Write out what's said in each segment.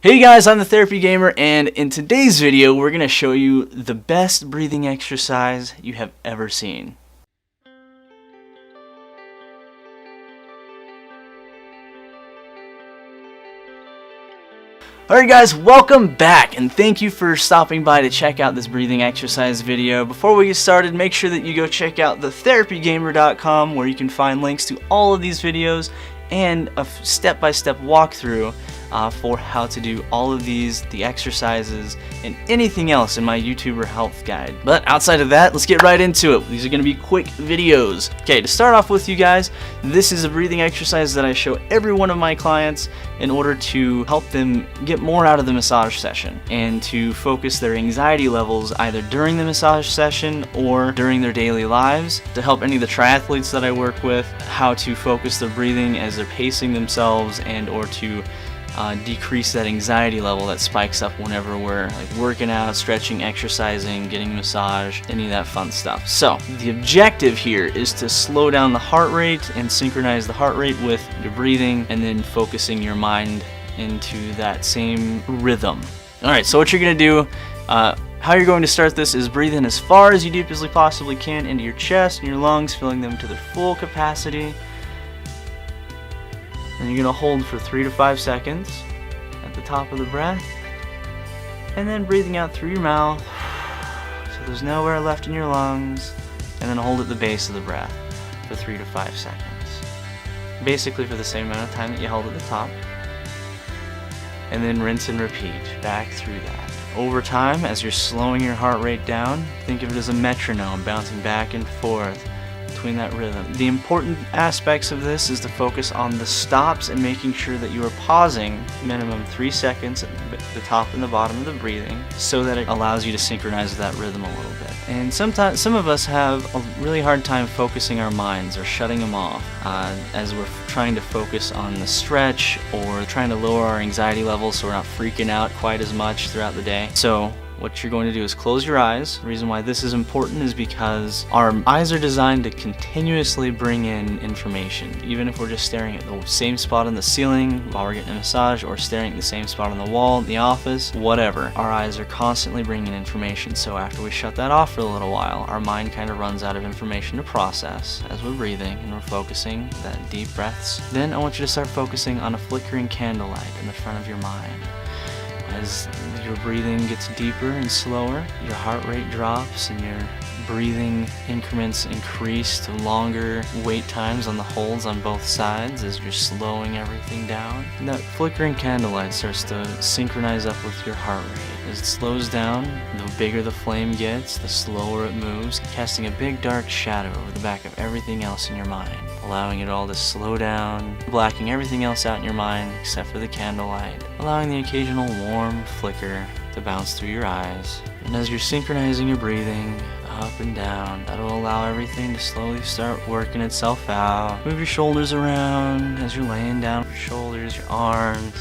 Hey guys, I'm the Therapy Gamer, and in today's video we're going to show you the best breathing exercise you have ever seen. Alright guys, welcome back, and thank you for stopping by to check out this breathing exercise video. Before we get started, make sure that you go check out thetherapygamer.com, where you can find links to all of these videos and a step-by-step walkthrough for how to do all of these, the exercises, and anything else in my YouTuber health guide. But outside of that, let's get right into it. These are going to be quick videos. Okay, to start off with you guys, this is a breathing exercise that I show every one of my clients in order to help them get more out of the massage session and to focus their anxiety levels either during the massage session or during their daily lives. To help any of the triathletes that I work with, how to focus their breathing as they're pacing themselves and or to decrease that anxiety level that spikes up whenever we're working out, stretching, exercising, getting a massage, any of that fun stuff. So the objective here is to slow down the heart rate and synchronize the heart rate with your breathing, and then focusing your mind into that same rhythm. Alright, so what you're going to do, how you're going to start this is breathe in as far as you deeply possibly can into your chest and your lungs, filling them to their full capacity. And you're going to hold for 3 to 5 seconds at the top of the breath, and then breathing out through your mouth so there's nowhere left in your lungs, and then hold at the base of the breath for 3 to 5 seconds, basically for the same amount of time that you held at the top, and then rinse and repeat back through that. Over time, as you're slowing your heart rate down, think of it as a metronome bouncing back and forth between that rhythm. The important aspects of this is to focus on the stops and making sure that you are pausing minimum 3 seconds at the top and the bottom of the breathing, so that it allows you to synchronize that rhythm a little bit. And sometimes some of us have a really hard time focusing our minds or shutting them off as we're trying to focus on the stretch or trying to lower our anxiety levels so we're not freaking out quite as much throughout the day. So what you're going to do is close your eyes. The reason why this is important is because our eyes are designed to continuously bring in information. Even if we're just staring at the same spot on the ceiling while we're getting a massage, or staring at the same spot on the wall in the office, whatever, our eyes are constantly bringing information. So after we shut that off for a little while, our mind kind of runs out of information to process as we're breathing and we're focusing that deep breaths. Then I want you to start focusing on a flickering candlelight in the front of your mind. As your breathing gets deeper and slower, your heart rate drops and your breathing increments increase to longer wait times on the holds on both sides as you're slowing everything down. And that flickering candlelight starts to synchronize up with your heart rate. As it slows down, the bigger the flame gets, the slower it moves, casting a big dark shadow over the back of everything else in your mind, allowing it all to slow down, blacking everything else out in your mind except for the candlelight, allowing the occasional warm flicker to bounce through your eyes. And as you're synchronizing your breathing up and down, that'll allow everything to slowly start working itself out. Move your shoulders around as you're laying down, your shoulders, your arms,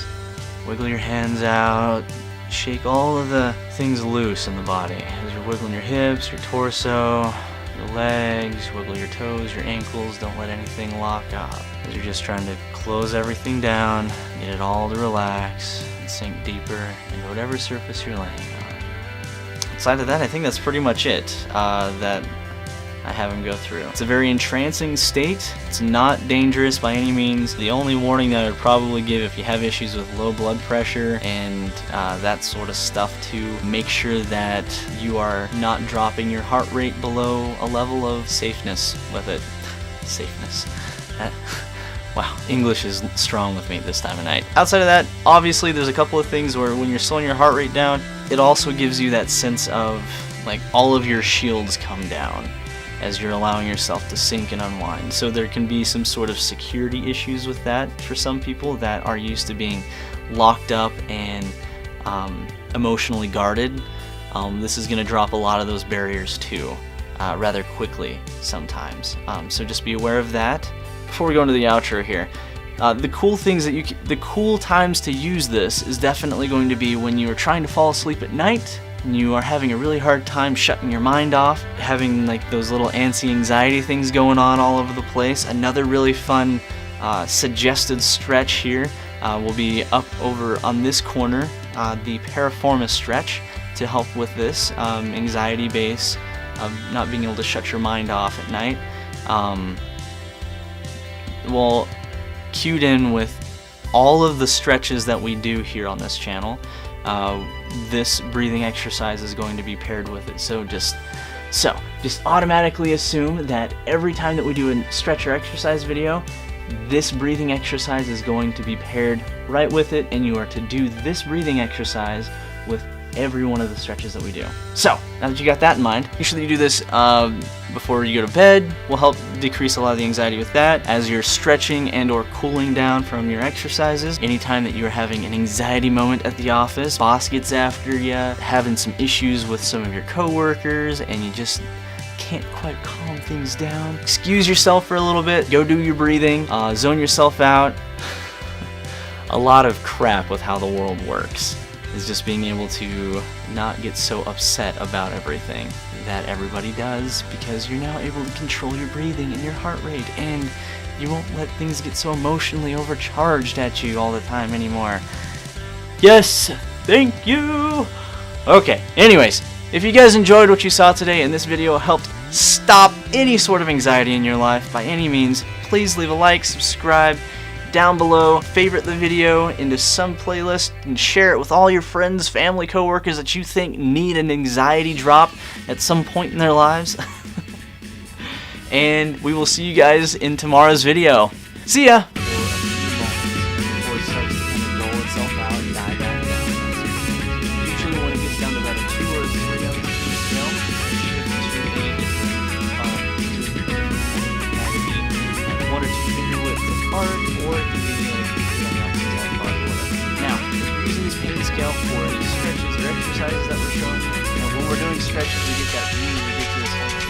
wiggle your hands out, shake all of the things loose in the body as you're wiggling your hips, your torso, your legs, wiggle your toes, your ankles. Don't let anything lock up as you're just trying to close everything down, get it all to relax and sink deeper into whatever surface you're laying on. Aside of that, I think that's pretty much it that I have him go through. It's a very entrancing state. It's not dangerous by any means. The only warning that I would probably give if you have issues with low blood pressure and that sort of stuff, to make sure that you are not dropping your heart rate below a level of safeness with it. Safeness. Wow, English is strong with me this time of night. Outside of that, obviously there's a couple of things where when you're slowing your heart rate down, it also gives you that sense of like all of your shields come down as you're allowing yourself to sink and unwind. So there can be some sort of security issues with that for some people that are used to being locked up and emotionally guarded. This is going to drop a lot of those barriers too, rather quickly sometimes. So just be aware of that. Before we go into the outro here, the cool times to use this is definitely going to be when you are trying to fall asleep at night and you are having a really hard time shutting your mind off, having like those little anxiety things going on all over the place. Another really fun suggested stretch here will be up over on this corner, the piriformis stretch, to help with this anxiety base of not being able to shut your mind off at night. Well, cued in with all of the stretches that we do here on this channel, this breathing exercise is going to be paired with it. So just automatically assume that every time that we do a stretch or exercise video, this breathing exercise is going to be paired right with it, and you are to do this breathing exercise with every one of the stretches that we do. So now that you got that in mind, make sure that you do this before you go to bed. Will help decrease a lot of the anxiety with that as you're stretching and or cooling down from your exercises. Anytime that you're having an anxiety moment at the office, boss gets after you, having some issues with some of your coworkers, and you just can't quite calm things down, excuse yourself for a little bit, go do your breathing, zone yourself out. A lot of crap with how the world works is just being able to not get so upset about everything that everybody does, because you're now able to control your breathing and your heart rate, and you won't let things get so emotionally overcharged at you all the time anymore. Yes, thank you. Okay, anyways, if you guys enjoyed what you saw today and this video helped stop any sort of anxiety in your life by any means, please leave a like, subscribe down below, favorite the video into some playlist, and share it with all your friends, family, coworkers that you think need an anxiety drop at some point in their lives. And we will see you guys in tomorrow's video. See ya! Usually when it gets down to about a 2 or 3 on the scale, one or two finger widths apart, or it can be like apart or whatever. Now, if you're using this pain scale for any stretches or exercises that we're showing you, when we're doing stretches, we get that really